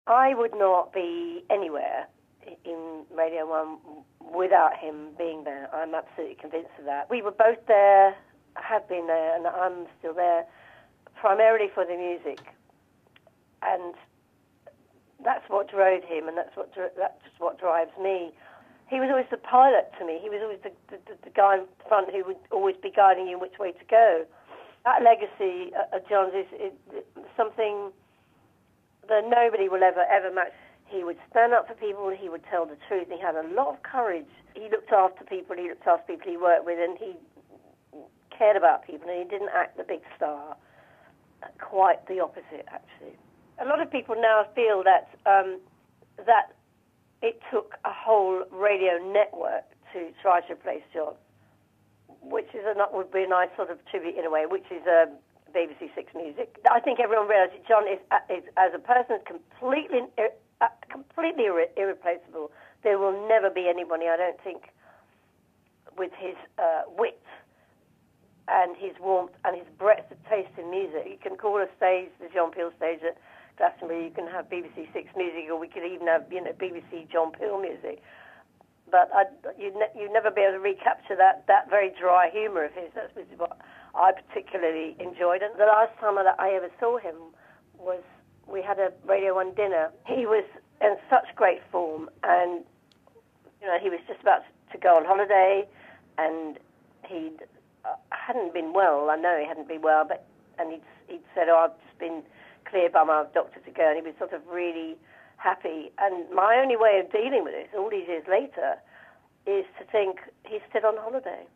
I would not be anywhere in Radio 1 without him being there. I'm absolutely convinced of that. We were both there, have been there, and I'm still there, primarily for the music. And that's what drove him, and that's what drives me. He was always the pilot to me. He was always the guy in front who would always be guiding you which way to go. That legacy of John's is something that nobody will ever match. He would stand up for people, he would tell the truth, he had a lot of courage. He looked after people he worked with, and he cared about people, and he didn't act the big star. Quite the opposite, actually. A lot of people now feel that that it took a whole radio network to try to replace John, which would be a nice sort of tribute in a way, which is BBC Six Music. I think everyone realises John is as a person completely irreplaceable. There will never be anybody, I don't think, with his wit and his warmth and his breadth of taste in music. You can call a stage the John Peel stage at Glastonbury. You can have BBC Six Music, or we could even have BBC John Peel music. But you'd never be able to recapture that very dry humour of his. That's what I particularly enjoyed. And the last time that I ever saw him was we had a Radio 1 dinner. He was in such great form, and he was just about to go on holiday, and he hadn't been well. I know he hadn't been well, and he'd said, "Oh, I've just been cleared by my doctor to go," and he was sort of really happy. And my only way of dealing with this all these years later is to think he's still on holiday.